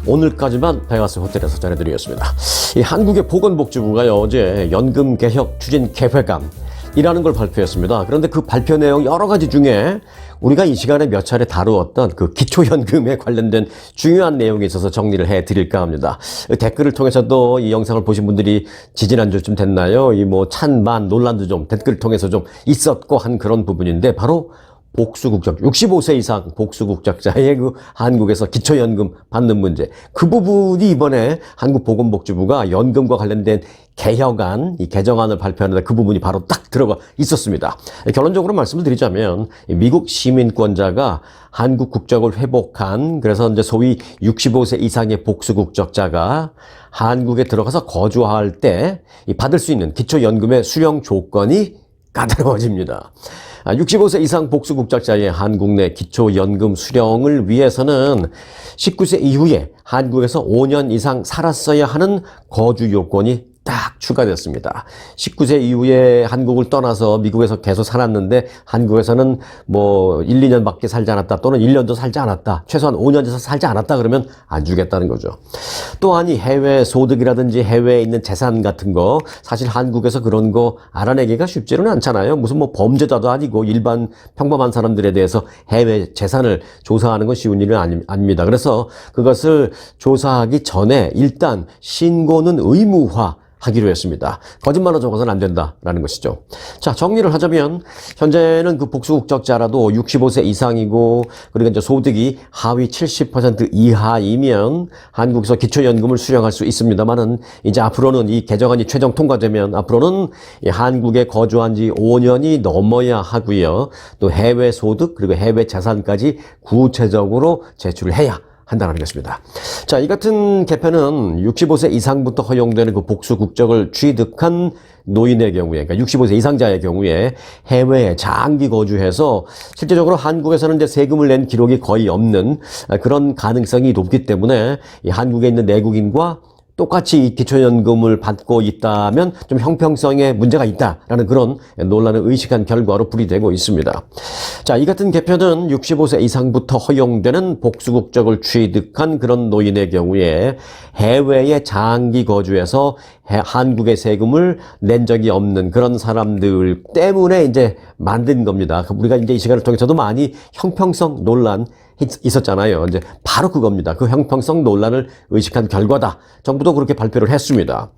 오늘까지만 베가스 호텔에서 전해드리겠습니다. 이 한국의 보건복지부가요, 어제 연금 개혁 추진 계획안이라는 걸 발표했습니다. 그런데 그 발표 내용 여러 가지 중에 우리가 이 시간에 몇 차례 다루었던 그 기초연금에 관련된 중요한 내용이 있어서 정리를 해드릴까 합니다. 댓글을 통해서도 이 영상을 보신 분들이 지지난주쯤 됐나요? 이 뭐 찬반 논란도 좀 댓글을 통해서 좀 있었고 한 그런 부분인데, 바로 복수국적, 65세 이상 복수국적자의 그 한국에서 기초연금 받는 문제. 그 부분이 이번에 한국보건복지부가 연금과 관련된 개혁안, 이 개정안을 발표하는데 그 부분이 바로 딱 들어가 있었습니다. 결론적으로 말씀을 드리자면, 미국 시민권자가 한국 국적을 회복한, 그래서 이제 소위 65세 이상의 복수국적자가 한국에 들어가서 거주할 때 받을 수 있는 기초연금의 수령 조건이 까다로워집니다. 65세 이상 복수국적자의 한국 내 기초연금 수령을 위해서는 19세 이후에 한국에서 5년 이상 살았어야 하는 거주 요건이 딱 추가됐습니다. 19세 이후에 한국을 떠나서 미국에서 계속 살았는데 한국에서는 뭐 1, 2년밖에 살지 않았다, 또는 1년도 살지 않았다, 최소한 5년 이상 살지 않았다 그러면 안 주겠다는 거죠. 또한 이 해외 소득이라든지 해외에 있는 재산 같은 거, 사실 한국에서 그런 거 알아내기가 쉽지는 않잖아요. 무슨 뭐 범죄자도 아니고 일반 평범한 사람들에 대해서 해외 재산을 조사하는 건 쉬운 일은 아닙니다. 그래서 그것을 조사하기 전에 일단 신고는 의무화 하기로 했습니다. 거짓말로 적어서는 안 된다라는 것이죠. 자, 정리를 하자면 현재는 그 복수국적자라도 65세 이상이고, 그리고 이제 소득이 하위 70% 이하이면 한국에서 기초연금을 수령할 수 있습니다만은, 이제 앞으로는 이 개정안이 최종 통과되면 앞으로는 이 한국에 거주한 지 5년이 넘어야 하고요. 또 해외 소득 그리고 해외 재산까지 구체적으로 제출을 해야 한다는 것입니다. 자, 이 같은 개편은 65세 이상부터 허용되는 그 복수 국적을 취득한 노인의 경우에, 그러니까 65세 이상자의 경우에 해외에 장기 거주해서 실제적으로 한국에서는 이제 세금을 낸 기록이 거의 없는 그런 가능성이 높기 때문에 이 한국에 있는 내국인과 똑같이 이 기초연금을 받고 있다면 좀 형평성에 문제가 있다라는 그런 논란을 의식한 결과로 풀이되고 있습니다. 자, 이 같은 개편은 65세 이상부터 허용되는 복수국적을 취득한 그런 노인의 경우에 해외에 장기 거주해서 한국의 세금을 낸 적이 없는 그런 사람들 때문에 이제 만든 겁니다. 우리가 이제 이 시간을 통해서도 많이 형평성 논란 있었잖아요. 이제 바로 그겁니다. 그 형평성 논란을 의식한 결과다. 정부도 그렇게 발표를 했습니다.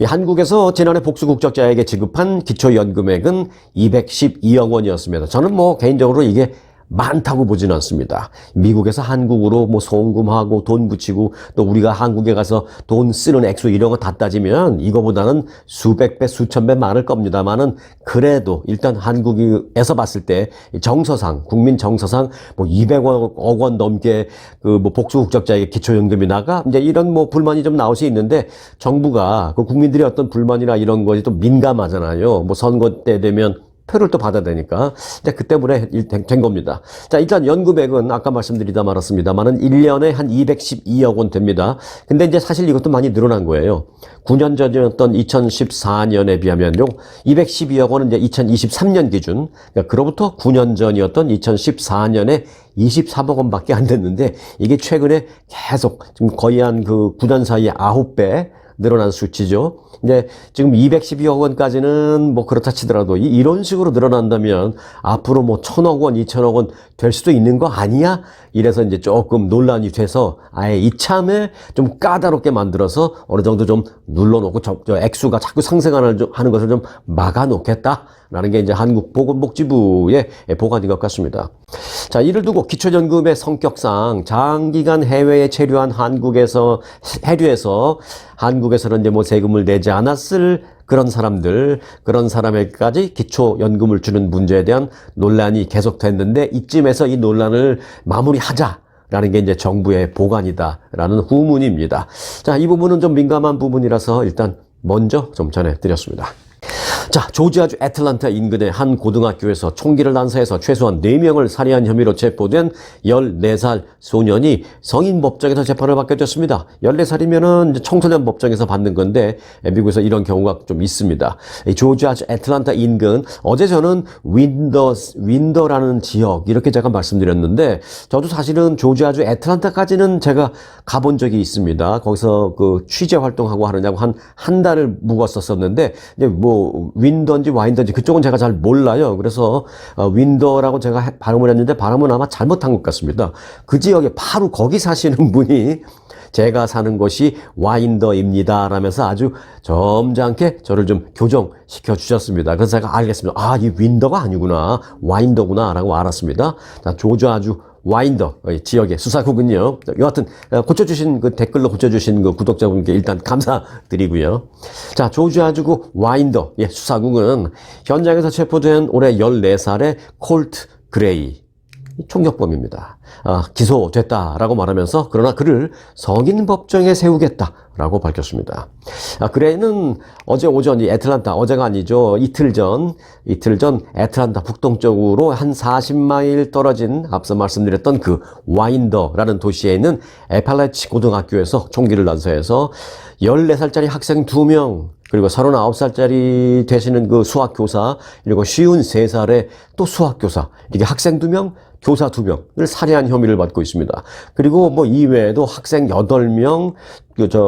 한국에서 지난해 복수국적자에게 지급한 기초연금액은 212억 원이었습니다. 저는 뭐 개인적으로 이게 많다고 보지는 않습니다. 미국에서 한국으로 뭐 송금하고 돈 붙이고 또 우리가 한국에 가서 돈 쓰는 액수 이런 거 다 따지면 이거보다는 수백 배, 수천 배 많을 겁니다만은, 그래도 일단 한국에서 봤을 때 정서상, 국민 정서상 뭐 200억 원 넘게 그 뭐 복수국적자에게 기초연금이 나가, 이제 이런 뭐 불만이 좀 나올 수 있는데, 정부가 그 국민들의 어떤 불만이나 이런 것이 또 민감하잖아요. 뭐 선거 때 되면 표를 또 받아야 되니까. 이제 그 때문에 된 겁니다. 자, 일단 연금액은 아까 말씀드리다 말았습니다만은 1년에 한 212억 원 됩니다. 근데 이제 사실 이것도 많이 늘어난 거예요. 9년 전이었던 2014년에 비하면요, 212억 원은 이제 2023년 기준, 그러니까 그로부터 9년 전이었던 2014년에 23억 원밖에 안 됐는데, 이게 최근에 계속 지금 거의 한 그 9년 사이에 9배 늘어난 수치죠. 이제 지금 212억 원까지는 뭐 그렇다 치더라도 이런 식으로 늘어난다면 앞으로 뭐 1,000억 원, 2,000억 원 될 수도 있는 거 아니야? 이래서 이제 조금 논란이 돼서 아예 이참에 좀 까다롭게 만들어서 어느 정도 좀 눌러놓고 저 액수가 자꾸 상승하는 것을 좀 막아놓겠다라는 게 이제 한국보건복지부의 보관인 것 같습니다. 자, 이를 두고 기초연금의 성격상 장기간 해외에 체류한 해류에서 한국에서는 이제 뭐 세금을 내지 않았을 그런 사람에게까지 기초연금을 주는 문제에 대한 논란이 계속됐는데, 이쯤에서 이 논란을 마무리하자라는 게 이제 정부의 보관이다라는 후문입니다. 자, 이 부분은 좀 민감한 부분이라서 일단 먼저 좀 전해드렸습니다. 자, 조지아주 애틀란타 인근의 한 고등학교에서 총기를 난사해서 최소한 4명을 살해한 혐의로 체포된 14살 소년이 성인 법정에서 재판을 받게 됐습니다. 14살이면은 청소년 법정에서 받는 건데 미국에서 이런 경우가 좀 있습니다. 조지아주 애틀란타 인근, 어제 저는 윈더라는 지역 이렇게 제가 말씀드렸는데, 저도 사실은 조지아주 애틀란타까지는 제가 가본 적이 있습니다. 거기서 그 취재 활동하고 하느냐고 한 달을 묵었었는데, 이제 뭐 윈더인지 와인더인지 그쪽은 제가 잘 몰라요. 그래서 윈더라고 제가 발음을 했는데 발음은 아마 잘못한 것 같습니다. 그 지역에 바로 거기 사시는 분이 제가 사는 곳이 와인더입니다 라면서 아주 점잖게 저를 좀 교정시켜 주셨습니다. 그래서 제가 알겠습니다. 아, 이 윈더가 아니구나, 와인더구나 라고 알았습니다. 자, 조지아주 와인더 지역의 수사국은요, 여하튼 고쳐주신 그 댓글로 고쳐주신 그 구독자분께 일단 감사드리고요. 자, 조지아주구 와인더 수사국은 현장에서 체포된 올해 14살의 콜트 그레이 총격범입니다. 기소됐다라고 말하면서 그러나 그를 성인 법정에 세우겠다라고 밝혔습니다. 그레이는 어제 오전 애틀란타, 어제가 아니죠, 이틀 전 애틀란타 북동쪽으로 한 40마일 떨어진 앞서 말씀드렸던 그 와인더라는 도시에 있는 애팔레치 고등학교에서 총기를 난사해서 14살짜리 학생 2명, 그리고 39살짜리 되시는 그 수학교사, 그리고 53살의 또 수학교사, 이렇게 학생 2명, 교사 2명을 살해한 혐의를 받고 있습니다. 그리고 뭐 이외에도 학생 8명,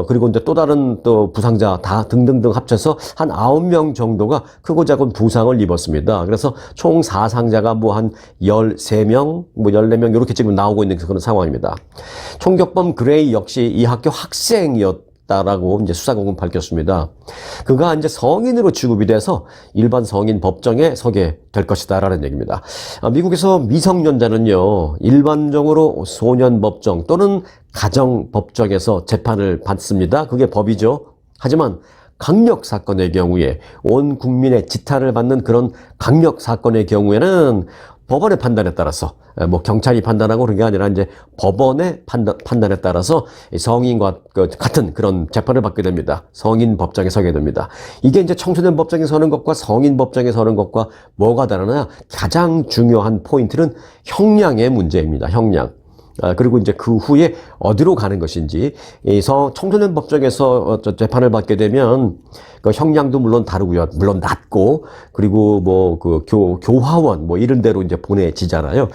그리고 이제 또 다른 또 부상자 다 등등등 합쳐서 한 9명 정도가 크고 작은 부상을 입었습니다. 그래서 총 사상자가 뭐 한 13명, 뭐 14명 이렇게 지금 나오고 있는 그런 상황입니다. 총격범 그레이 역시 이 학교 학생이었다라고 이제 수사국은 밝혔습니다. 그가 이제 성인으로 취급이 돼서 일반 성인 법정에 서게 될 것이다라는 얘기입니다. 미국에서 미성년자는요, 일반적으로 소년 법정 또는 가정 법정에서 재판을 받습니다. 그게 법이죠. 하지만 강력 사건의 경우에, 온 국민의 지탄을 받는 그런 강력 사건의 경우에는 법원의 판단에 따라서, 뭐 경찰이 판단하고 그런 게 아니라 이제 법원의 판단에 따라서 성인과 같은 그런 재판을 받게 됩니다. 성인 법정에 서게 됩니다. 이게 이제 청소년 법정에 서는 것과 성인 법정에 서는 것과 뭐가 다르냐? 가장 중요한 포인트는 형량의 문제입니다. 형량. 그리고 이제 그 후에 어디로 가는 것인지, 청소년 법정에서 재판을 받게 되면 그 형량도 물론 다르고요. 물론 낮고, 그리고 뭐 그 교화원 뭐 이런 데로 이제 보내지잖아요.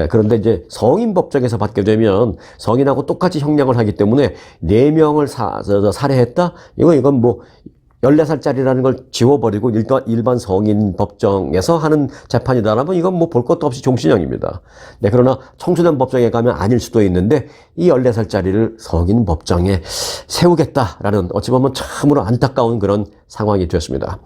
그런데 이제 성인 법정에서 받게 되면 성인하고 똑같이 형량을 하기 때문에 4명을 살해했다? 이건 뭐 14살짜리라는 걸 지워버리고 일반 성인 법정에서 하는 재판이다라면 이건 뭐 볼 것도 없이 종신형입니다. 네, 그러나 청소년 법정에 가면 아닐 수도 있는데 이 14살짜리를 성인 법정에 세우겠다라는 어찌 보면 참으로 안타까운 그런 상황이 되었습니다.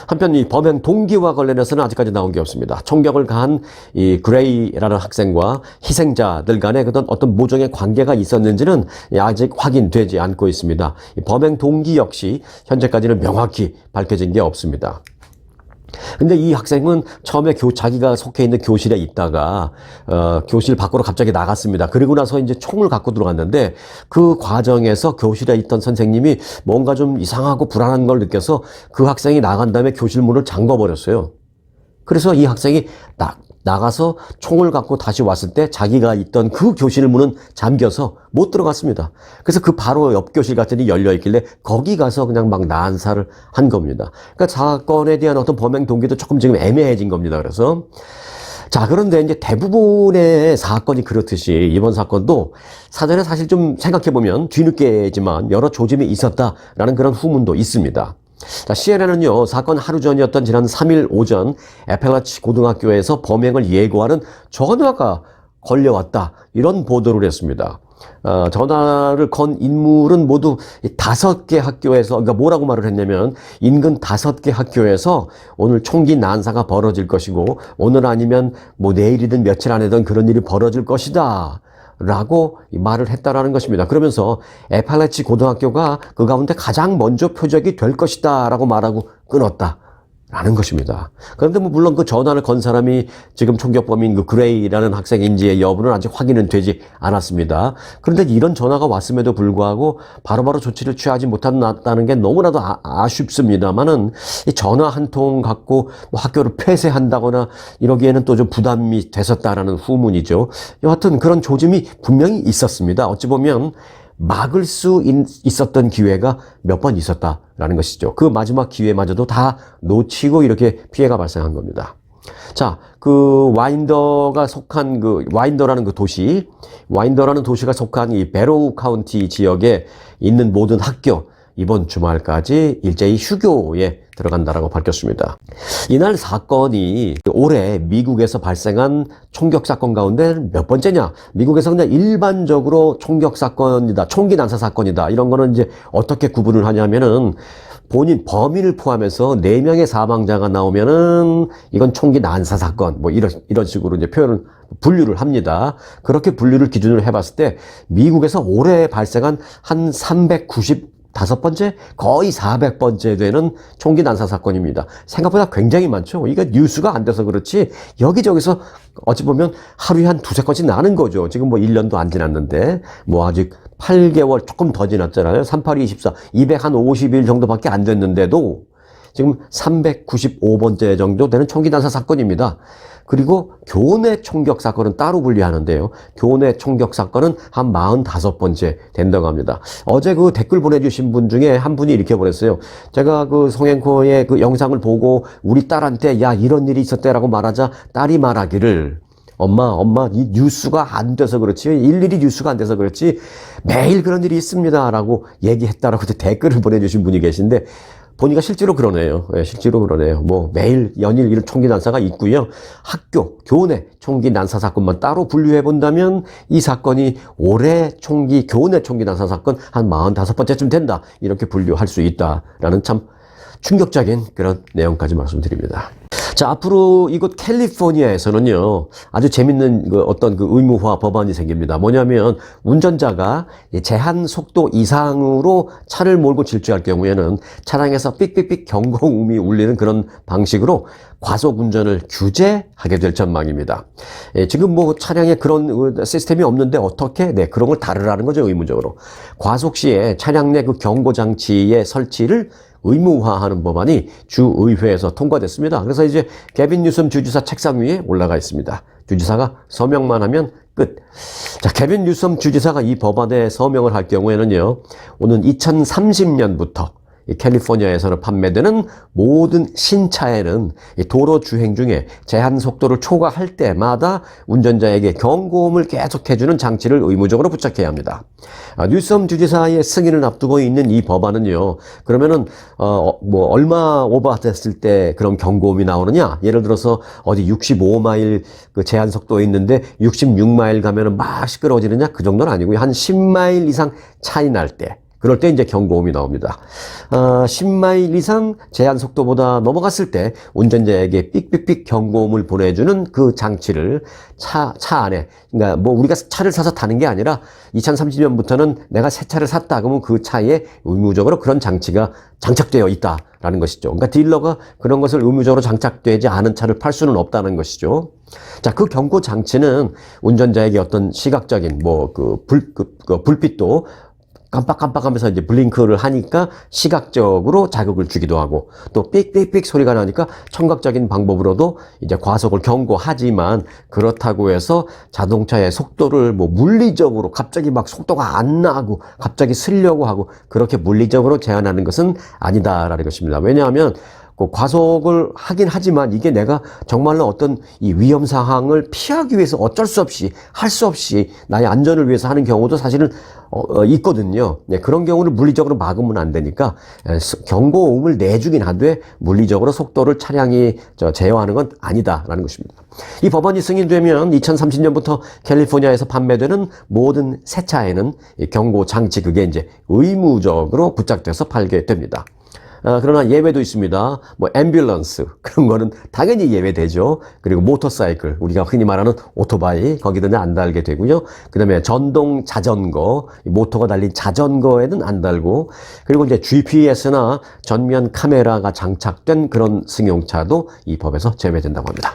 한편 이 범행 동기와 관련해서는 아직까지 나온 게 없습니다. 총격을 가한 이 그레이라는 학생과 희생자들 간에 어떤 모종의 관계가 있었는지는 아직 확인되지 않고 있습니다. 이 범행 동기 역시 현재까지는 명확히 밝혀진 게 없습니다. 근데 이 학생은 처음에 자기가 속해 있는 교실에 있다가 교실 밖으로 갑자기 나갔습니다. 그리고 나서 이제 총을 갖고 들어갔는데 그 과정에서 교실에 있던 선생님이 뭔가 좀 이상하고 불안한 걸 느껴서 그 학생이 나간 다음에 교실 문을 잠궈 버렸어요. 그래서 이 학생이 나가서 총을 갖고 다시 왔을 때 자기가 있던 그 교실 문은 잠겨서 못 들어갔습니다. 그래서 그 바로 옆 교실 같은 데 열려 있길래 거기 가서 그냥 막 난사를 한 겁니다. 그러니까 사건에 대한 어떤 범행 동기도 조금 지금 애매해진 겁니다. 그래서 자, 그런데 이제 대부분의 사건이 그렇듯이 이번 사건도 사전에 사실 좀 생각해보면 뒤늦게지만 여러 조짐이 있었다라는 그런 후문도 있습니다. 자, CNN은요, 사건 하루 전이었던 지난 3일 오전 애팔레치 고등학교에서 범행을 예고하는 전화가 걸려왔다, 이런 보도를 했습니다. 전화를 건 인물은 모두 5개 학교에서, 그러니까 뭐라고 말을 했냐면 인근 5개 학교에서 오늘 총기 난사가 벌어질 것이고 오늘 아니면 뭐 내일이든 며칠 안에든 그런 일이 벌어질 것이다 라고 말을 했다라는 것입니다. 그러면서 애팔레치 고등학교가 그 가운데 가장 먼저 표적이 될 것이다 라고 말하고 끊었다, 라는 것입니다. 그런데 뭐 물론 그 전화를 건 사람이 지금 총격범인 그 그레이라는 학생인지의 여부는 아직 확인은 되지 않았습니다. 그런데 이런 전화가 왔음에도 불구하고 바로바로 조치를 취하지 못한다는 게 너무나도 아쉽습니다만은 이 전화 한 통 갖고 뭐 학교를 폐쇄한다거나 이러기에는 또 좀 부담이 됐었다라는 후문이죠. 여하튼 그런 조짐이 분명히 있었습니다. 어찌 보면 막을 수 있었던 기회가 몇 번 있었다라는 것이죠. 그 마지막 기회마저도 다 놓치고 이렇게 피해가 발생한 겁니다. 자, 그 와인더가 속한 그 와인더라는 도시가 속한 이 베로우 카운티 지역에 있는 모든 학교, 이번 주말까지 일제히 휴교에 들어간다라고 밝혔습니다. 이날 사건이 올해 미국에서 발생한 총격 사건 가운데 몇 번째냐? 미국에서 그냥 일반적으로 총격 사건이다, 총기 난사 사건이다, 이런 거는 이제 어떻게 구분을 하냐면은 범인을 포함해서 4명의 사망자가 나오면은 이건 총기 난사 사건, 뭐 이런 식으로 이제 분류를 합니다. 그렇게 분류를 기준으로 해봤을 때 미국에서 올해 발생한 한 395번째, 거의 400번째 되는 총기 난사 사건입니다. 생각보다 굉장히 많죠. 이게 뉴스가 안 돼서 그렇지 여기저기서 어찌 보면 하루에 한 2-3건씩 나는 거죠. 지금 뭐 1년도 안 지났는데 뭐 아직 8개월 조금 더 지났잖아요. 3824, 250일 정도밖에 안 됐는데도 지금 395번째 정도 되는 총기 난사 사건입니다. 그리고 교내 총격 사건은 따로 분류하는데요. 교내 총격 사건은 한 45번째 된다고 합니다. 어제 그 댓글 보내주신 분 중에 한 분이 이렇게 보냈어요. 제가 그 송앵코의 그 영상을 보고 우리 딸한테 야 이런 일이 있었대라고 말하자 딸이 말하기를 엄마 이 뉴스가 안 돼서 그렇지 일일이 뉴스가 안 돼서 그렇지 매일 그런 일이 있습니다라고 얘기했다라고 댓글을 보내주신 분이 계신데 보니까 실제로 그러네요. 네, 실제로 그러네요. 뭐 매일 연일 이런 총기 난사가 있고요. 학교, 교내 총기 난사 사건만 따로 분류해 본다면 이 사건이 올해 교내 총기 난사 사건 한 45번째쯤 된다. 이렇게 분류할 수 있다라는 참 충격적인 그런 내용까지 말씀드립니다. 자, 앞으로 이곳 캘리포니아에서는요, 아주 재밌는 어떤 그 의무화 법안이 생깁니다. 뭐냐면, 운전자가 제한 속도 이상으로 차를 몰고 질주할 경우에는 차량에서 삑삑삑 경고음이 울리는 그런 방식으로 과속 운전을 규제하게 될 전망입니다. 지금 뭐 차량에 그런 시스템이 없는데 어떻게? 네, 그런 걸 다르라는 거죠, 의무적으로. 과속 시에 차량 내 그 경고 장치의 설치를 의무화하는 법안이 주의회에서 통과됐습니다. 그래서 이제 개빈 뉴섬 주지사 책상 위에 올라가 있습니다. 주지사가 서명만 하면 끝. 자, 개빈 뉴섬 주지사가 이 법안에 서명을 할 경우에는요, 오는 2030년부터 캘리포니아에서는 판매되는 모든 신차에는 도로 주행 중에 제한 속도를 초과할 때마다 운전자에게 경고음을 계속해주는 장치를 의무적으로 부착해야 합니다. 뉴섬 주지사의 승인을 앞두고 있는 이 법안은요, 그러면은 뭐 얼마 오버됐을 때 그런 경고음이 나오느냐? 예를 들어서 어디 65마일 그 제한 속도에 있는데 66마일 가면은 막 시끄러워지느냐? 그 정도는 아니고요. 한 10마일 이상 차이 날 때. 그럴 때 이제 경고음이 나옵니다. 10마일 이상 제한 속도보다 넘어갔을 때 운전자에게 삑삑삑 경고음을 보내주는 그 장치를 차 안에, 그러니까 뭐 우리가 차를 사서 타는 게 아니라 2030년부터는 내가 새 차를 샀다 그러면 그 차에 의무적으로 그런 장치가 장착되어 있다라는 것이죠. 그러니까 딜러가 그런 것을 의무적으로 장착되지 않은 차를 팔 수는 없다는 것이죠. 자, 그 경고 장치는 운전자에게 어떤 시각적인 불빛도 깜빡깜빡하면서 이제 블링크를 하니까 시각적으로 자극을 주기도 하고 또 삑삑삑 소리가 나니까 청각적인 방법으로도 이제 과속을 경고하지만 그렇다고 해서 자동차의 속도를 뭐 물리적으로 갑자기 막 속도가 안 나고 갑자기 쓰려고 하고 그렇게 물리적으로 제한하는 것은 아니다라는 것입니다. 왜냐하면 과속을 하긴 하지만 이게 내가 정말로 어떤 이 위험 상황을 피하기 위해서 어쩔 수 없이 할 수 없이 나의 안전을 위해서 하는 경우도 사실은 있거든요. 네, 그런 경우를 물리적으로 막으면 안 되니까 경고음을 내주긴 하되 물리적으로 속도를 차량이 제어하는 건 아니다라는 것입니다. 이 법안이 승인되면 2030년부터 캘리포니아에서 판매되는 모든 새 차에는 경고 장치 그게 이제 의무적으로 부착돼서 팔게 됩니다. 그러나 예외도 있습니다. 뭐 앰뷸런스 그런 거는 당연히 예외되죠. 그리고 모터사이클 우리가 흔히 말하는 오토바이 거기는 안 달게 되고요. 그다음에 전동 자전거 모터가 달린 자전거에는 안 달고 그리고 이제 GPS나 전면 카메라가 장착된 그런 승용차도 이 법에서 제외된다고 합니다.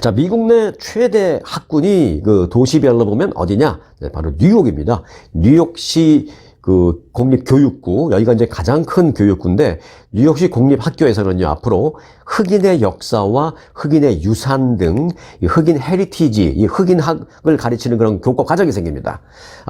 자, 미국 내 최대 학군이 그 도시별로 보면 어디냐? 네, 바로 뉴욕입니다. 뉴욕시 그 공립교육구, 여기가 이제 가장 큰 교육구인데, 뉴욕시 공립학교에서는요, 앞으로 흑인의 역사와 흑인의 유산 등, 이 흑인 헤리티지, 이 흑인학을 가르치는 그런 교과 과정이 생깁니다.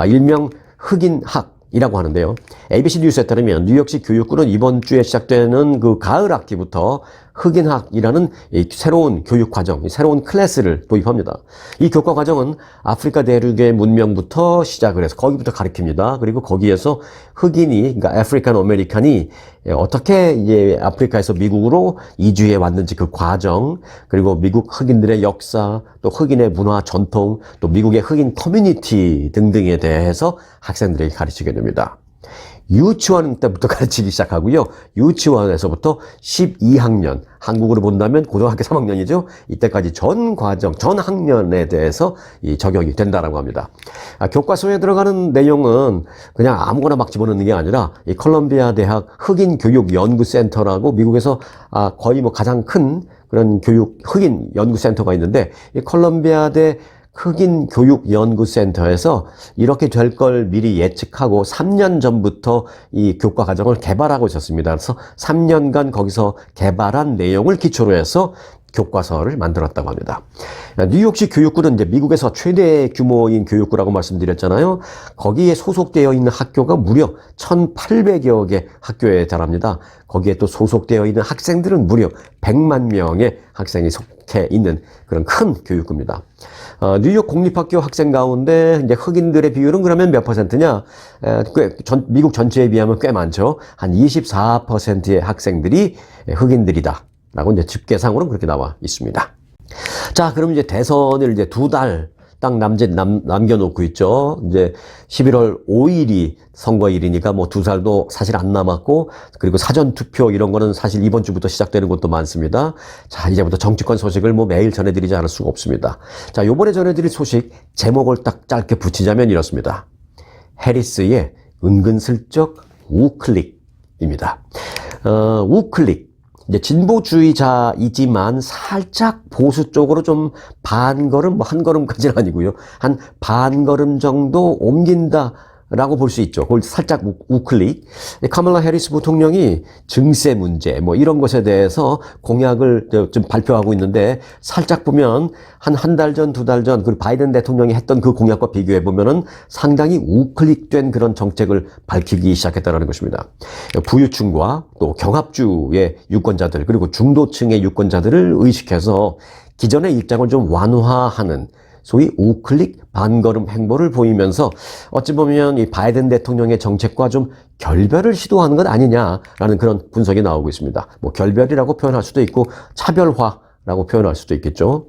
일명 흑인학. 이라고 하는데요. ABC 뉴스에 따르면 뉴욕시 교육부는 이번 주에 시작되는 그 가을 학기부터 흑인학이라는 이 새로운 교육 과정, 새로운 클래스를 도입합니다. 이 교과 과정은 아프리카 대륙의 문명부터 시작을 해서 거기부터 가르칩니다. 그리고 거기에서 흑인이, 그러니까 아프리칸 아메리칸이 어떻게 이제 아프리카에서 미국으로 이주해 왔는지 그 과정, 그리고 미국 흑인들의 역사, 또 흑인의 문화 전통, 또 미국의 흑인 커뮤니티 등등에 대해서 학생들에게 가르치게 됩니다. 유치원 때부터 가르치기 시작하고요. 유치원에서부터 12학년, 한국으로 본다면 고등학교 3학년이죠. 이때까지 전 과정, 전 학년에 대해서 이 적용이 된다라고 합니다. 교과서에 들어가는 내용은 그냥 아무거나 막 집어넣는 게 아니라 이 컬럼비아 대학 흑인교육연구센터라고 미국에서 거의 뭐 가장 큰 그런 교육 흑인 연구센터가 있는데 이 컬럼비아대 흑인교육연구센터에서 이렇게 될 걸 미리 예측하고 3년 전부터 이 교과 과정을 개발하고 있었습니다. 그래서 3년간 거기서 개발한 내용을 기초로 해서 교과서를 만들었다고 합니다. 뉴욕시 교육부는 이제 미국에서 최대 규모인 교육부라고 말씀드렸잖아요. 거기에 소속되어 있는 학교가 무려 1,800여 개 학교에 달합니다. 거기에 또 소속되어 있는 학생들은 무려 100만 명의 학생이 속해 있는 그런 큰 교육부입니다. 뉴욕 공립학교 학생 가운데 이제 흑인들의 비율은 그러면 몇 퍼센트냐? 미국 전체에 비하면 꽤 많죠. 한 24%의 학생들이 흑인들이다. 라고 이제 집계상으로는 그렇게 나와 있습니다. 자, 그럼 이제 대선을 이제 2달 딱 남겨놓고 있죠. 이제 11월 5일이 선거일이니까 뭐 2달도 사실 안 남았고, 그리고 사전투표 이런 거는 사실 이번 주부터 시작되는 것도 많습니다. 자, 이제부터 정치권 소식을 뭐 매일 전해드리지 않을 수가 없습니다. 자, 요번에 전해드릴 소식 제목을 딱 짧게 붙이자면 이렇습니다. 해리스의 은근슬쩍 우클릭입니다. 우클릭. 이제 진보주의자이지만 살짝 보수 쪽으로 좀 반걸음, 뭐 한 걸음까지는 아니고요. 한 반걸음 정도 옮긴다라고 볼 수 있죠. 그걸 살짝 우클릭. 카멀라 해리스 부통령이 증세 문제, 뭐 이런 것에 대해서 공약을 좀 발표하고 있는데 살짝 보면 한 달 전, 2달 전, 그리고 바이든 대통령이 했던 그 공약과 비교해 보면은 상당히 우클릭된 그런 정책을 밝히기 시작했다는 것입니다. 부유층과 또 경합주의 유권자들, 그리고 중도층의 유권자들을 의식해서 기존의 입장을 좀 완화하는 소위 우클릭 반걸음 행보를 보이면서 어찌 보면 이 바이든 대통령의 정책과 좀 결별을 시도하는 것 아니냐라는 그런 분석이 나오고 있습니다. 뭐 결별이라고 표현할 수도 있고 차별화라고 표현할 수도 있겠죠.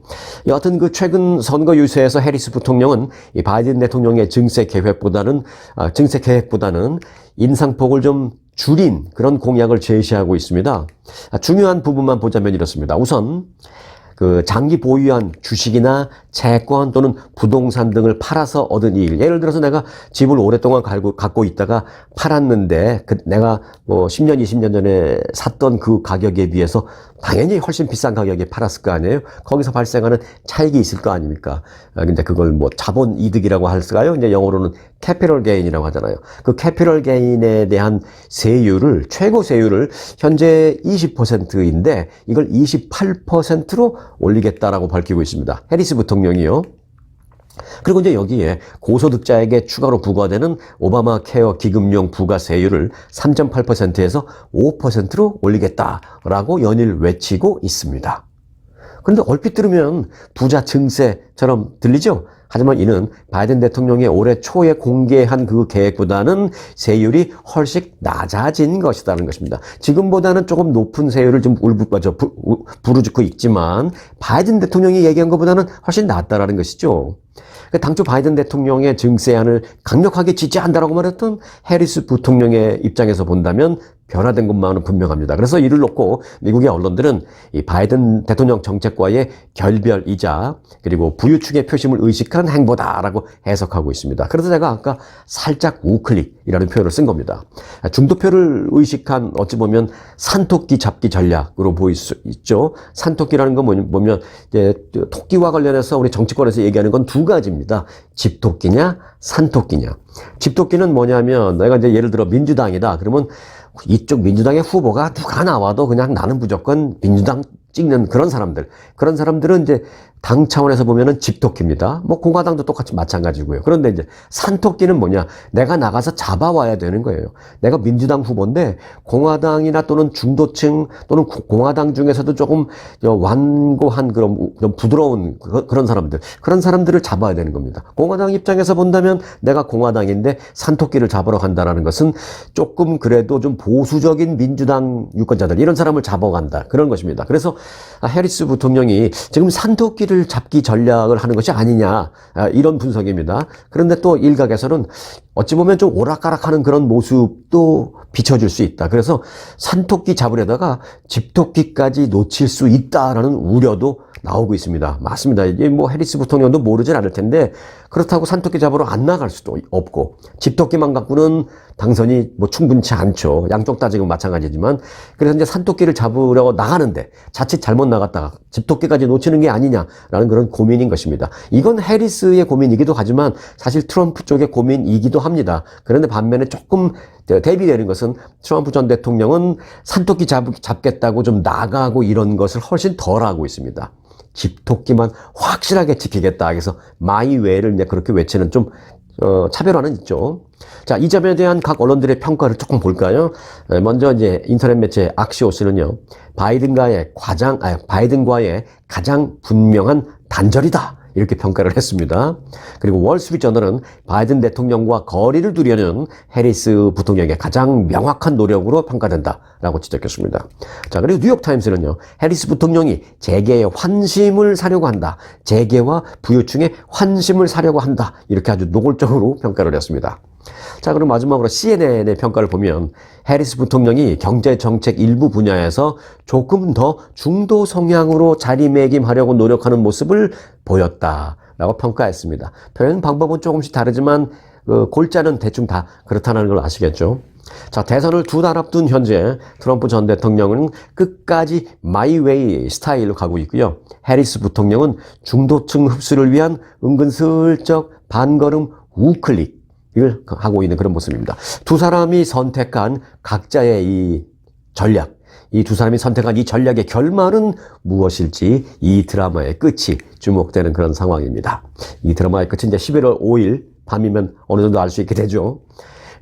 여하튼 그 최근 선거 유세에서 해리스 부통령은 이 바이든 대통령의 증세 계획보다는 인상폭을 좀 줄인 그런 공약을 제시하고 있습니다. 중요한 부분만 보자면 이렇습니다. 우선 그 장기 보유한 주식이나 채권 또는 부동산 등을 팔아서 얻은 이익. 예를 들어서 내가 집을 오랫동안 갖고 있다가 팔았는데 내가 뭐 10년, 20년 전에 샀던 그 가격에 비해서 당연히 훨씬 비싼 가격에 팔았을 거 아니에요? 거기서 발생하는 차익이 있을 거 아닙니까? 근데 그걸 뭐 자본 이득이라고 할까요? 이제 영어로는 캐피럴 게인이라고 하잖아요. 그 캐피럴 게인에 대한 세율을, 최고 세율을 현재 20%인데 이걸 28%로 올리겠다라고 밝히고 있습니다. 해리스 부통령이요. 그리고 이제 여기에 고소득자에게 추가로 부과되는 오바마 케어 기금용 부가세율을 3.8%에서 5%로 올리겠다라고 연일 외치고 있습니다. 그런데 얼핏 들으면 부자 증세처럼 들리죠? 하지만 이는 바이든 대통령이 올해 초에 공개한 그 계획보다는 세율이 훨씬 낮아진 것이라는 것입니다. 지금보다는 조금 높은 세율을 좀 부르짖고 있지만 바이든 대통령이 얘기한 것보다는 훨씬 낫다라는 것이죠. 당초 바이든 대통령의 증세안을 강력하게 지지한다라고 말했던 해리스 부통령의 입장에서 본다면 변화된 것만은 분명합니다. 그래서 이를 놓고 미국의 언론들은 이 바이든 대통령 정책과의 결별이자 그리고 부유층의 표심을 의식한 행보다라고 해석하고 있습니다. 그래서 제가 아까 살짝 우클릭이라는 표현을 쓴 겁니다. 중도표를 의식한 어찌 보면 산토끼 잡기 전략으로 보일 수 있죠. 산토끼라는 건 보면 이제 토끼와 관련해서 우리 정치권에서 얘기하는 건 두 가지입니다. 집토끼냐 산토끼냐. 집토끼는 뭐냐면 내가 이제 예를 들어 민주당이다. 그러면 이쪽 민주당의 후보가 누가 나와도 그냥 나는 무조건 민주당 찍는 그런 사람들. 그런 사람들은 이제 당 차원에서 보면은 집토끼입니다. 뭐 공화당도 똑같이 마찬가지고요. 그런데 이제 산토끼는 뭐냐? 내가 나가서 잡아와야 되는 거예요. 내가 민주당 후보인데 공화당이나 또는 중도층 또는 공화당 중에서도 조금 완고한 그런 좀 부드러운 그런 사람들. 그런 사람들을 잡아야 되는 겁니다. 공화당 입장에서 본다면 내가 공화당인데 산토끼를 잡으러 간다라는 것은 조금 그래도 좀 보수적인 민주당 유권자들 이런 사람을 잡아간다. 그런 것입니다. 그래서 해리스 부통령이 지금 산토끼를 잡기 전략을 하는 것이 아니냐 이런 분석입니다. 그런데 또 일각에서는 어찌 보면 좀 오락가락하는 그런 모습도 비춰질 수 있다. 그래서 산토끼 잡으려다가 집토끼까지 놓칠 수 있다라는 우려도 나오고 있습니다. 맞습니다. 이게 뭐 해리스 부통령도 모르진 않을 텐데 그렇다고 산토끼 잡으러 안 나갈 수도 없고 집토끼만 갖고는 당선이 뭐 충분치 않죠. 양쪽 다 지금 마찬가지지만 그래서 이제 산토끼를 잡으려고 나가는데 자칫 잘못 나갔다가 집토끼까지 놓치는 게 아니냐라는 그런 고민인 것입니다. 이건 해리스의 고민이기도 하지만 사실 트럼프 쪽의 고민이기도 합니다. 그런데 반면에 조금 대비되는 것은 트럼프 전 대통령은 산토끼 잡겠다고 좀 나가고 이런 것을 훨씬 덜 하고 있습니다. 집토끼만 확실하게 지키겠다. 그래서 마이 웨이를 이제 그렇게 외치는 좀 차별화는 있죠. 자, 이 점에 대한 각 언론들의 평가를 조금 볼까요? 먼저 이제 인터넷 매체 악시오스는요, 바이든과의 가장 분명한 단절이다. 이렇게 평가를 했습니다. 그리고 월스트리트저널은 바이든 대통령과 거리를 두려는 해리스 부통령의 가장 명확한 노력으로 평가된다라고 지적했습니다. 자, 그리고 뉴욕타임스는요, 해리스 부통령이 재계의 환심을 사려고 한다. 재계와 부유층의 환심을 사려고 한다. 이렇게 아주 노골적으로 평가를 했습니다. 자, 그럼 마지막으로 CNN의 평가를 보면 해리스 부통령이 경제정책 일부 분야에서 조금 더 중도 성향으로 자리매김하려고 노력하는 모습을 보였다라고 평가했습니다. 표현 방법은 조금씩 다르지만 골자는 대충 다 그렇다는 걸 아시겠죠? 자, 대선을 두 달 앞둔 현재 트럼프 전 대통령은 끝까지 마이웨이 스타일로 가고 있고요. 해리스 부통령은 중도층 흡수를 위한 은근슬쩍 반걸음 우클릭 을 하고 있는 그런 모습입니다. 두 사람이 선택한 각자의 이 전략, 이 두 사람이 선택한 이 전략의 결말은 무엇일지 이 드라마의 끝이 주목되는 그런 상황입니다. 이 드라마의 끝은 이제 11월 5일 밤이면 어느 정도 알 수 있게 되죠.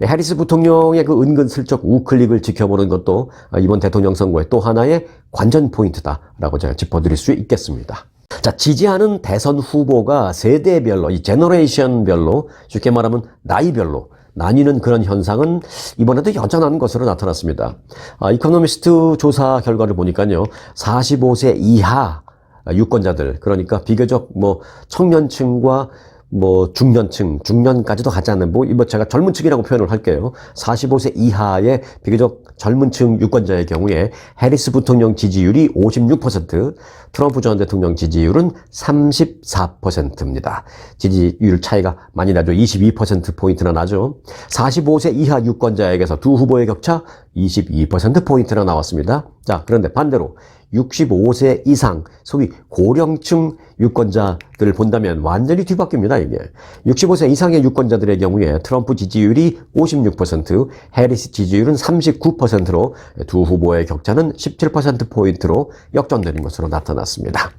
해리스 부통령의 그 은근슬쩍 우클릭을 지켜보는 것도 이번 대통령 선거의 또 하나의 관전 포인트다라고 제가 짚어드릴 수 있겠습니다. 자, 지지하는 대선 후보가 세대별로, 이 제너레이션별로, 쉽게 말하면 나이별로 나뉘는 그런 현상은 이번에도 여전한 것으로 나타났습니다. 이코노미스트 조사 결과를 보니까요, 45세 이하 유권자들, 그러니까 비교적 뭐 청년층과 뭐 중년까지도 가지 않는 제가 젊은 층이라고 표현을 할게요. 45세 이하의 비교적 젊은 층 유권자의 경우에 해리스 부통령 지지율이 56%, 트럼프 전 대통령 지지율은 34%입니다. 지지율 차이가 많이 나죠. 22%포인트나 나죠. 45세 이하 유권자에게서 두 후보의 격차 22%포인트나 나왔습니다. 자, 그런데 반대로 65세 이상, 소위 고령층 유권자들을 본다면 완전히 뒤바뀝니다, 이게. 65세 이상의 유권자들의 경우에 트럼프 지지율이 56%, 해리스 지지율은 39%로 두 후보의 격차는 17%포인트로 역전되는 것으로 나타났습니다.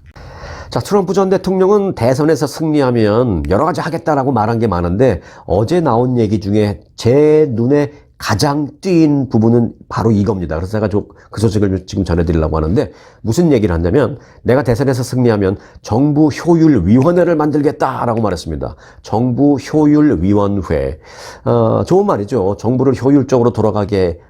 자, 트럼프 전 대통령은 대선에서 승리하면 여러 가지 하겠다라고 말한 게 많은데 어제 나온 얘기 중에 제 눈에 가장 띈 부분은 바로 이겁니다. 그래서 제가 그 소식을 지금 전해드리려고 하는데 무슨 얘기를 하냐면 내가 대선에서 승리하면 정부 효율위원회를 만들겠다라고 말했습니다. 정부 효율위원회. 좋은 말이죠. 정부를 효율적으로 돌아가게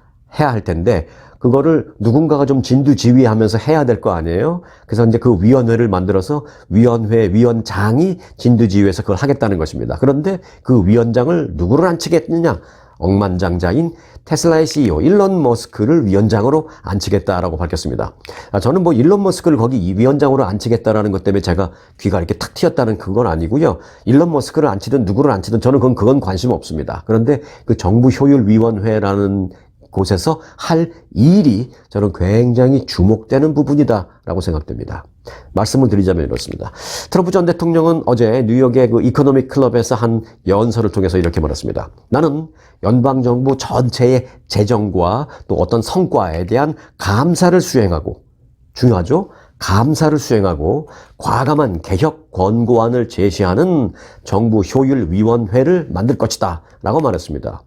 해야 할 텐데 그거를 누군가가 좀 진두지휘하면서 해야 될 거 아니에요? 그래서 이제 그 위원회를 만들어서 위원장이 진두지휘해서 그걸 하겠다는 것입니다. 그런데 그 위원장을 누구를 앉히겠느냐? 억만장자인 테슬라의 CEO 일론 머스크를 위원장으로 앉히겠다라고 밝혔습니다. 저는 뭐 일론 머스크를 거기 위원장으로 앉히겠다라는 것 때문에 제가 귀가 이렇게 탁 튀었다는 그건 아니고요. 일론 머스크를 앉히든 누구를 앉히든 저는 그건 관심 없습니다. 그런데 그 정부효율위원회라는 곳에서 할 일이 저는 굉장히 주목되는 부분이다라고 생각됩니다. 말씀을 드리자면 이렇습니다. 트럼프 전 대통령은 어제 뉴욕의 그 이코노믹 클럽에서 한 연설을 통해서 이렇게 말했습니다. 나는 연방정부 전체의 재정과 또 어떤 성과에 대한 감사를 수행하고, 중요하죠? 감사를 수행하고 과감한 개혁 권고안을 제시하는 정부효율위원회를 만들 것이다 라고 말했습니다.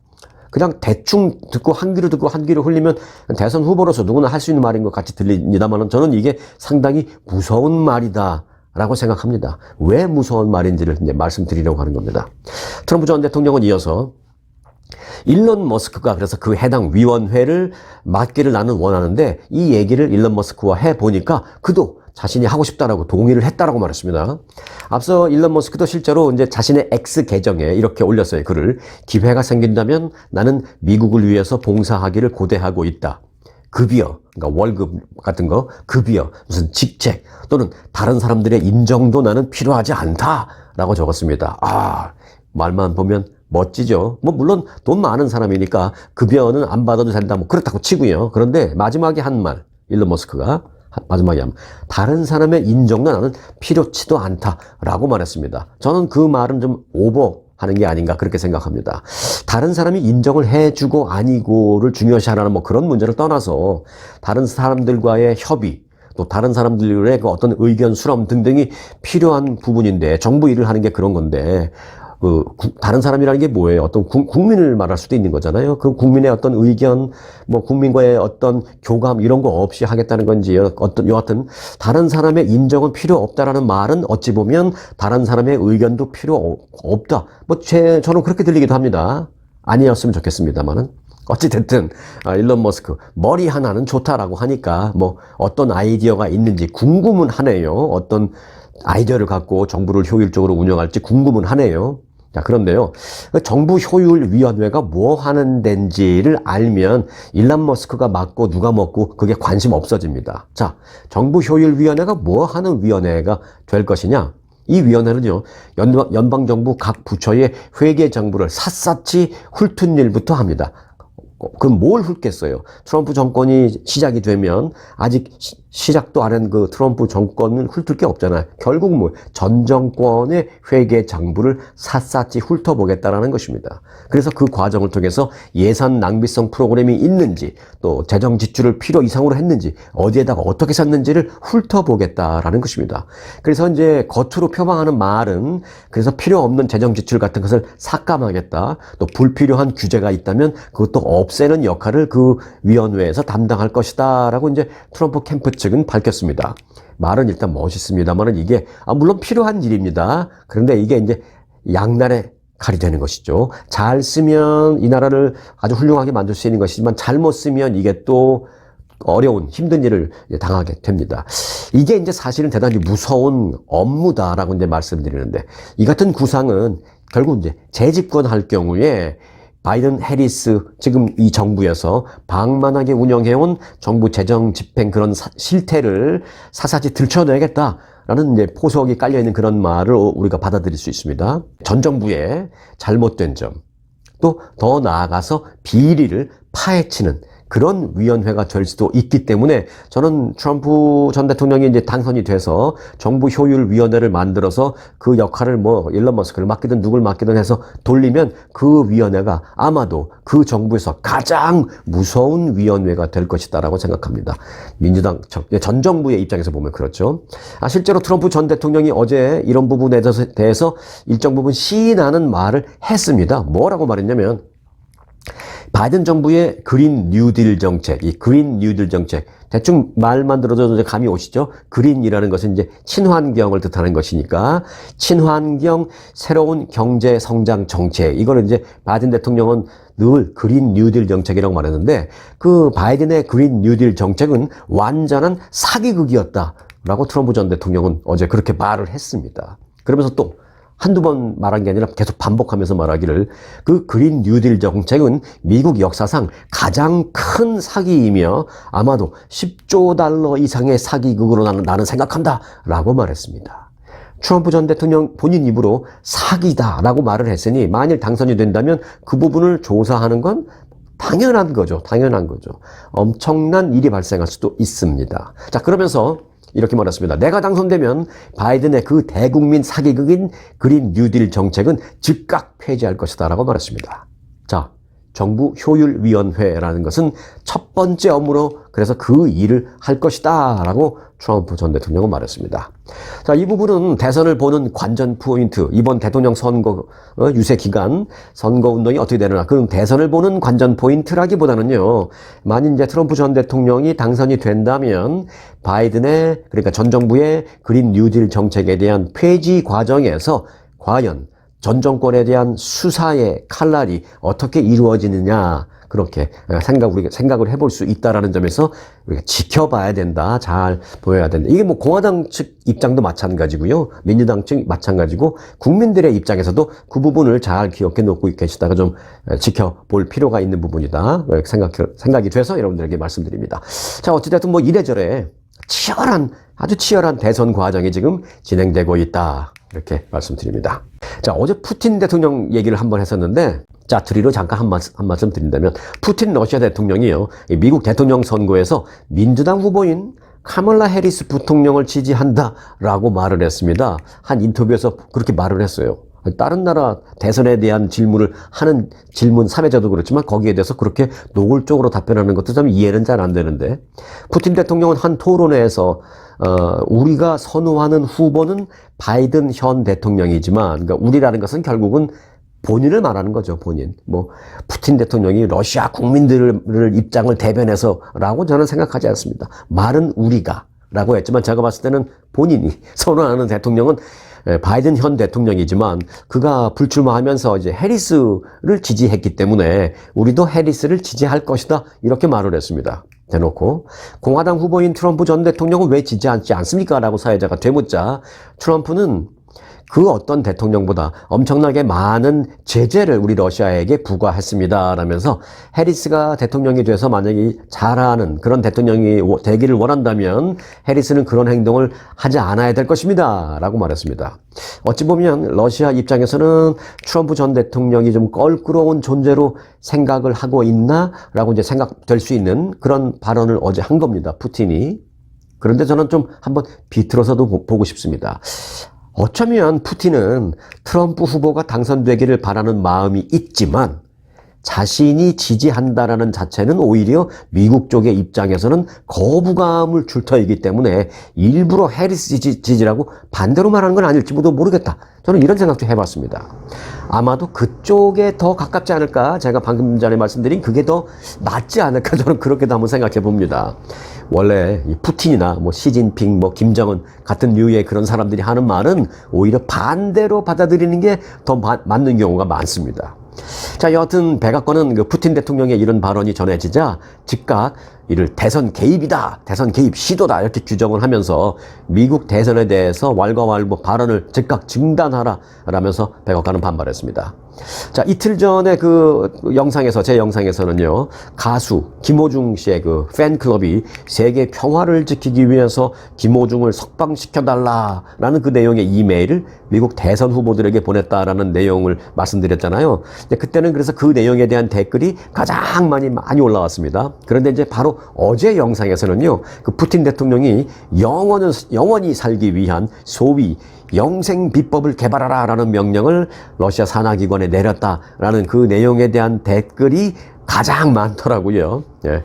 그냥 대충 듣고 한 귀로 듣고 한 귀로 흘리면 대선 후보로서 누구나 할 수 있는 말인 것 같이 들립니다만 저는 이게 상당히 무서운 말이다 라고 생각합니다. 왜 무서운 말인지를 이제 말씀드리려고 하는 겁니다. 트럼프 전 대통령은 이어서 일론 머스크가 그래서 그 해당 위원회를 맡기를 나는 원하는데 이 얘기를 일론 머스크와 해보니까 그도 자신이 하고 싶다라고 동의를 했다라고 말했습니다. 앞서 일론 머스크도 실제로 이제 자신의 X 계정에 이렇게 올렸어요. 글을 기회가 생긴다면 나는 미국을 위해서 봉사하기를 고대하고 있다. 급여, 그러니까 월급 같은 거, 급여, 무슨 직책 또는 다른 사람들의 인정도 나는 필요하지 않다라고 적었습니다. 말만 보면 멋지죠. 뭐 물론 돈 많은 사람이니까 급여는 안 받아도 된다. 뭐 그렇다고 치고요. 그런데 마지막에 한 말, 일론 머스크가 마지막에 한 말, 다른 사람의 인정도 나는 필요치도 않다라고 말했습니다. 저는 그 말은 좀 오버하는 게 아닌가 그렇게 생각합니다. 다른 사람이 인정을 해주고 아니고를 중요시하라는 뭐 그런 문제를 떠나서 다른 사람들과의 협의 또 다른 사람들의 그 어떤 의견 수렴 등등이 필요한 부분인데 정부 일을 하는 게 그런 건데 다른 사람이라는 게 뭐예요? 어떤 국민을 말할 수도 있는 거잖아요. 그 국민의 어떤 의견, 뭐 국민과의 어떤 교감 이런 거 없이 하겠다는 건지 여하튼 다른 사람의 인정은 필요 없다라는 말은 어찌 보면 다른 사람의 의견도 필요 없다. 뭐 저는 그렇게 들리기도 합니다. 아니었으면 좋겠습니다만은. 어찌됐든 일론 머스크 머리 하나는 좋다라고 하니까 뭐 어떤 아이디어가 있는지 궁금은 하네요. 어떤 아이디어를 갖고 정부를 효율적으로 운영할지 궁금은 하네요. 자, 그런데요. 정부효율위원회가 뭐 하는 데인지를 알면 일론 머스크가 맡고 누가 먹고 그게 관심 없어집니다. 자, 정부효율위원회가 뭐 하는 위원회가 될 것이냐? 이 위원회는요, 연방정부 각 부처의 회계 정부를 샅샅이 훑은 일부터 합니다. 그럼 뭘 훑겠어요? 트럼프 정권이 시작이 되면 아직 시작도 안 한 그 트럼프 정권은 훑을 게 없잖아요. 결국 뭐 전 정권의 회계 장부를 샅샅이 훑어보겠다라는 것입니다. 그래서 그 과정을 통해서 예산 낭비성 프로그램이 있는지 또 재정 지출을 필요 이상으로 했는지 어디에다가 어떻게 샀는지를 훑어보겠다라는 것입니다. 그래서 이제 겉으로 표방하는 말은 그래서 필요 없는 재정 지출 같은 것을 삭감하겠다. 또 불필요한 규제가 있다면 그것도 없애는 역할을 그 위원회에서 담당할 것이다 라고 이제 트럼프 캠프 측은 밝혔습니다. 말은 일단 멋있습니다만은 이게 물론 필요한 일입니다. 그런데 이게 이제 양날의 칼이 되는 것이죠. 잘 쓰면 이 나라를 아주 훌륭하게 만들 수 있는 것이지만 잘못 쓰면 이게 또 어려운 힘든 일을 당하게 됩니다. 이게 이제 사실은 대단히 무서운 업무다라고 이제 말씀드리는데 이 같은 구상은 결국 이제 재집권할 경우에 바이든 해리스 지금 이 정부에서 방만하게 운영해온 정부 재정 집행 그런 실태를 사사지 들춰내겠다라는 이제 포석이 깔려있는 그런 말을 우리가 받아들일 수 있습니다. 전 정부의 잘못된 점, 또 더 나아가서 비리를 파헤치는 그런 위원회가 될 수도 있기 때문에 저는 트럼프 전 대통령이 이제 당선이 돼서 정부 효율 위원회를 만들어서 그 역할을 뭐 일론 머스크를 맡기든 누굴 맡기든 해서 돌리면 그 위원회가 아마도 그 정부에서 가장 무서운 위원회가 될 것이다라고 생각합니다. 민주당 전 정부의 입장에서 보면 그렇죠. 실제로 트럼프 전 대통령이 어제 이런 부분에 대해서 일정 부분 시인하는 말을 했습니다. 뭐라고 말했냐면 바이든 정부의 그린 뉴딜 정책, 이 그린 뉴딜 정책, 대충 말만 들어도 이제 감이 오시죠? 그린이라는 것은 이제 친환경을 뜻하는 것이니까 친환경 새로운 경제 성장 정책, 이거는 이제 바이든 대통령은 늘 그린 뉴딜 정책이라고 말했는데 그 바이든의 그린 뉴딜 정책은 완전한 사기극이었다라고 트럼프 전 대통령은 어제 그렇게 말을 했습니다. 그러면서 또 한두 번 말한 게 아니라 계속 반복하면서 말하기를 그 그린 뉴딜 정책은 미국 역사상 가장 큰 사기이며 아마도 10조 달러 이상의 사기극으로 나는 생각한다 라고 말했습니다. 트럼프 전 대통령 본인 입으로 사기다라고 말을 했으니 만일 당선이 된다면 그 부분을 조사하는 건 당연한 거죠. 당연한 거죠. 엄청난 일이 발생할 수도 있습니다. 자, 그러면서 이렇게 말했습니다. 내가 당선되면 바이든의 그 대국민 사기극인 그린 뉴딜 정책은 즉각 폐지할 것이다 라고 말했습니다. 자, 정부 효율위원회라는 것은 첫 번째 업무로 그래서 그 일을 할 것이다 라고 트럼프 전 대통령은 말했습니다. 자, 이 부분은 대선을 보는 관전 포인트, 이번 대통령 선거 유세 기간 선거 운동이 어떻게 되느냐, 그럼 대선을 보는 관전 포인트라기보다는요, 만일 이제 트럼프 전 대통령이 당선이 된다면 바이든의, 그러니까 전 정부의 그린 뉴딜 정책에 대한 폐지 과정에서 과연 전 정권에 대한 수사의 칼날이 어떻게 이루어지느냐, 그렇게 우리가 생각을 해볼 수 있다라는 점에서 우리가 지켜봐야 된다, 잘 보여야 된다. 이게 뭐 공화당 측 입장도 마찬가지고요, 민주당 측 마찬가지고 국민들의 입장에서도 그 부분을 잘 기억해 놓고 계시다가 좀 지켜볼 필요가 있는 부분이다 생각이 돼서 여러분들에게 말씀드립니다. 자, 어찌됐든 뭐 이래저래 아주 치열한 대선 과정이 지금 진행되고 있다, 이렇게 말씀드립니다. 자, 어제 푸틴 대통령 얘기를 한번 했었는데, 자, 드리로 잠깐 한 말씀 드린다면, 푸틴 러시아 대통령이요, 미국 대통령 선거에서 민주당 후보인 카멀라 해리스 부통령을 지지한다라고 말을 했습니다. 한 인터뷰에서 그렇게 말을 했어요. 다른 나라 대선에 대한 질문을 하는 질문 사회자도 그렇지만 거기에 대해서 그렇게 노골적으로 답변하는 것도 좀 이해는 잘 안 되는데, 푸틴 대통령은 한 토론회에서 우리가 선호하는 후보는 바이든 현 대통령이지만, 그러니까 우리라는 것은 결국은 본인을 말하는 거죠, 본인. 뭐, 푸틴 대통령이 러시아 국민들을 입장을 대변해서라고 저는 생각하지 않습니다. 말은 우리가 라고 했지만 제가 봤을 때는 본인이 선호하는 대통령은 바이든 현 대통령이지만 그가 불출마하면서 이제 해리스를 지지했기 때문에 우리도 해리스를 지지할 것이다, 이렇게 말을 했습니다. 대놓고. 공화당 후보인 트럼프 전 대통령은 왜 지지하지 않습니까? 라고 사회자가 되묻자 트럼프는 그 어떤 대통령보다 엄청나게 많은 제재를 우리 러시아에게 부과했습니다 라면서 해리스가 대통령이 돼서 만약에 잘하는 그런 대통령이 되기를 원한다면 해리스는 그런 행동을 하지 않아야 될 것입니다 라고 말했습니다. 어찌 보면 러시아 입장에서는 트럼프 전 대통령이 좀 껄끄러운 존재로 생각을 하고 있나 라고 이제 생각될 수 있는 그런 발언을 어제 한 겁니다, 푸틴이. 그런데 저는 좀 한번 비틀어서도 보고 싶습니다. 어쩌면 푸틴은 트럼프 후보가 당선되기를 바라는 마음이 있지만 자신이 지지한다라는 자체는 오히려 미국 쪽의 입장에서는 거부감을 줄 터이기 때문에 일부러 해리스 지지라고 반대로 말하는 건 아닐지도 모르겠다. 저는 이런 생각도 해봤습니다. 아마도 그쪽에 더 가깝지 않을까, 제가 방금 전에 말씀드린 그게 더 맞지 않을까, 저는 그렇게도 한번 생각해 봅니다. 원래 이 푸틴이나 뭐 시진핑, 뭐 김정은 같은 류의 그런 사람들이 하는 말은 오히려 반대로 받아들이는 게 더 맞는 경우가 많습니다. 자, 여하튼 백악관은 그 푸틴 대통령의 이런 발언이 전해지자 즉각 이를 대선 개입이다, 대선 개입 시도다, 이렇게 규정을 하면서 미국 대선에 대해서 왈가왈부 발언을 즉각 중단하라 라면서 백악관은 반발했습니다. 자, 이틀 전에 제 영상에서는요, 가수 김호중 씨의 그 팬클럽이 세계 평화를 지키기 위해서 김호중을 석방시켜달라라는 그 내용의 이메일을 미국 대선 후보들에게 보냈다라는 내용을 말씀드렸잖아요. 그때는 그래서 그 내용에 대한 댓글이 가장 많이 올라왔습니다. 그런데 이제 바로 어제 영상에서는요, 그 푸틴 대통령이 영원히 살기 위한 소위 영생 비법을 개발하라 라는 명령을 러시아 산하기관에 내렸다라는 그 내용에 대한 댓글이 가장 많더라고요. 예.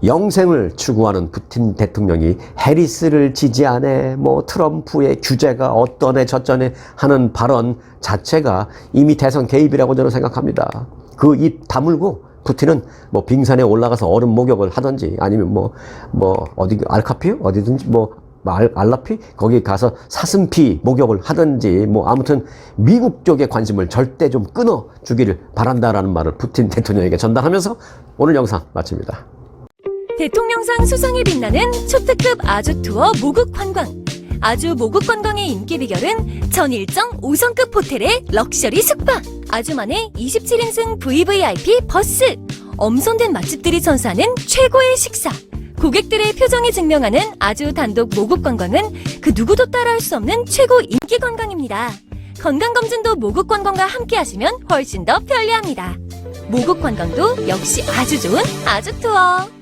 영생을 추구하는 푸틴 대통령이 해리스를 지지하네, 뭐 트럼프의 규제가 어떠네 저쩌네 하는 발언 자체가 이미 대선 개입이라고 저는 생각합니다. 그 입 다물고 푸틴은 뭐 빙산에 올라가서 얼음 목욕을 하든지 아니면 어디 알카피 어디든지 알라피 거기 가서 사슴피 목욕을 하든지 아무튼 미국 쪽의 관심을 절대 좀 끊어 주기를 바란다라는 말을 푸틴 대통령에게 전달하면서 오늘 영상 마칩니다. 대통령상 수상에 빛나는 초특급 아주 투어 모국 관광. 아주 모국 관광의 인기 비결은 전 일정 5성급 호텔의 럭셔리 숙박, 아주만의 27인승 VVIP 버스, 엄선된 맛집들이 선사하는 최고의 식사, 고객들의 표정이 증명하는 아주 단독 모국 관광은 그 누구도 따라할 수 없는 최고 인기 관광입니다. 건강검진도 모국 관광과 함께 하시면 훨씬 더 편리합니다. 모국 관광도 역시 아주 좋은 아주 투어.